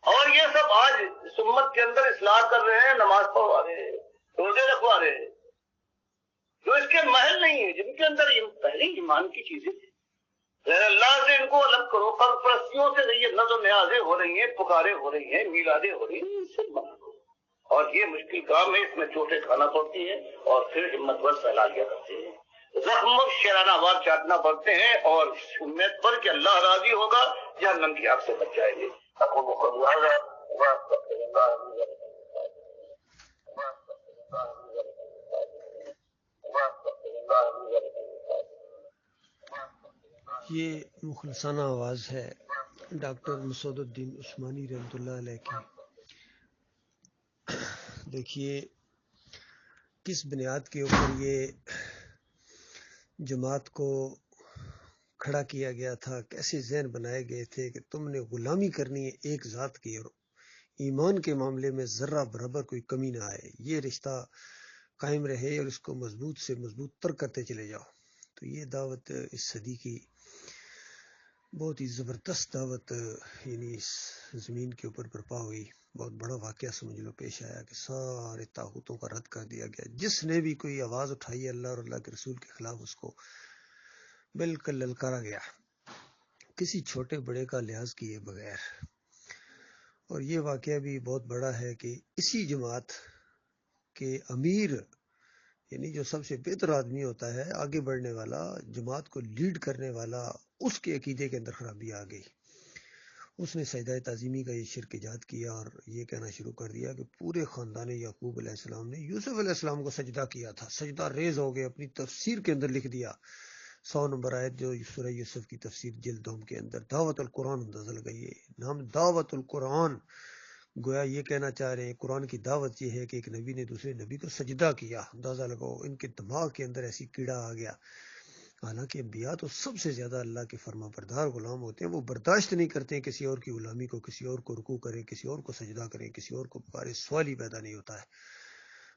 اور یہ سب آج اس امت کے اندر اصلاح کر رہے ہیں، نماز پڑھوا رہے ہیں، روزے رکھوا رہے ہیں، جو اس کے محل نہیں ہے، جن کے اندر پہلے ایمان کی چیزیں تھیں۔ اللہ سے ان کو الگ کرو، قرض پرستیوں سے یہ نظر نیازیں ہو رہی ہیں، پکاریں ہو رہی ہیں، میلادیں ہو رہی ہیں، اس سے بنا دو۔ اور یہ مشکل کام ہے، اس میں چوٹیں کھانا پڑتی ہیں اور پھر ہمت ور سہلالیاں کرتے ہیں، زخم شرانہ وار چاٹنا پڑتے ہیں، اور اس امید پر کہ اللہ راضی ہوگا جہنم کی آگ سے بچ جائیں گے۔ یہ مخلصانہ آواز ہے ڈاکٹر مسعود الدین عثمانی رحمۃ اللہ علیہ کی۔ دیکھیے کس بنیاد کے اوپر یہ جماعت کو کھڑا کیا گیا تھا، کیسے ذہن بنائے گئے تھے کہ تم نے غلامی کرنی ہے ایک ذات کی اور ایمان کے معاملے میں ذرہ برابر کوئی کمی نہ آئے، یہ رشتہ قائم رہے اور اس کو مضبوط سے مضبوط تر کرتے چلے جاؤ۔ تو یہ دعوت اس صدی کی بہت ہی زبردست دعوت یعنی اس زمین کے اوپر برپا ہوئی۔ بہت بڑا واقعہ سمجھ لو پیش آیا کہ سارے طاغوتوں کا رد کر دیا گیا، جس نے بھی کوئی آواز اٹھائی اللہ اور اللہ کے رسول کے خلاف اس کو بالکل للکارا گیا، کسی چھوٹے بڑے کا لحاظ کیے بغیر۔ اور یہ واقعہ بھی بہت بڑا ہے کہ اسی جماعت کے امیر یعنی جو سب سے بہتر آدمی ہوتا ہے، آگے بڑھنے والا، جماعت کو لیڈ کرنے والا، اس کے عقیدے کے اندر خرابی آ گئی۔ اس نے سجدہ تعظیمی کا یہ شرک ایجاد کیا اور یہ کہنا شروع کر دیا کہ پورے خاندان یعقوب علیہ السلام نے یوسف علیہ السلام کو سجدہ کیا تھا، سجدہ ریز ہو گئے۔ اپنی تفسیر کے اندر لکھ دیا، 100 نمبر آیت جو سورہ یوسف کی تفسیر جلد دوم کے اندر دعوت القرآن نزل گئی ہے، نام دعوت القرآن۔ گویا یہ کہنا چاہ رہے ہیں قرآن کی دعوت یہ ہے کہ ایک نبی نے دوسرے نبی کو سجدہ کیا۔ اندازہ لگاؤ ان کے دماغ کے اندر ایسی کیڑا آ گیا۔ حالانکہ انبیاء تو سب سے زیادہ اللہ کے فرما بردار غلام ہوتے ہیں، وہ برداشت نہیں کرتے ہیں کسی اور کی غلامی کو، کسی اور کو رکوع کریں، کسی اور کو سجدہ کریں، کسی اور کو پکارے، سوال ہی پیدا نہیں ہوتا ہے۔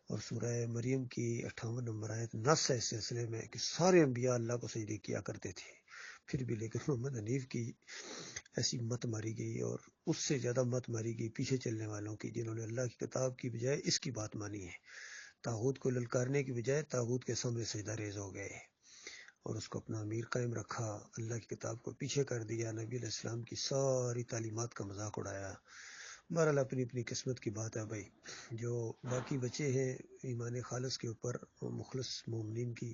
اور سورہ مریم کی 58 نمبر آیت نص ہے اس سلسلے میں کہ سارے انبیاء اللہ کو سجدے کیا کرتے تھے، پھر بھی لیکن محمد حنیف کی ایسی مت ماری گئی اور اس سے زیادہ مت ماری گئی پیچھے چلنے والوں کی، جنہوں نے اللہ کی کتاب کی بجائے اس کی بات مانی ہے، طاغوت کو للکارنے کی بجائے طاغوت کے سامنے سجدہ ریز ہو گئے اور اس کو اپنا امیر قائم رکھا، اللہ کی کتاب کو پیچھے کر دیا، نبی علیہ السلام کی ساری تعلیمات کا مذاق اڑایا۔ بہرحال اپنی اپنی قسمت کی بات ہے بھائی، جو باقی بچے ہیں ایمان خالص کے اوپر، مخلص مومنین کی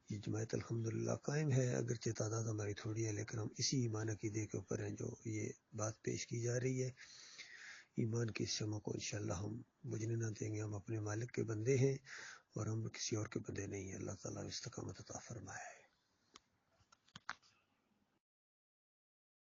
یہ جماعت الحمدللہ قائم ہے، اگرچہ تعداد ہماری تھوڑی ہے لیکن ہم اسی ایمان عقیدے کے اوپر ہیں جو یہ بات پیش کی جا رہی ہے۔ ایمان کی اس شمع کو انشاءاللہ ہم بجھنے نہ دیں گے، ہم اپنے مالک کے بندے ہیں اور ہم کسی اور کے بندے نہیں ہیں۔ اللہ تعالیٰ استقامت عطا فرمائے۔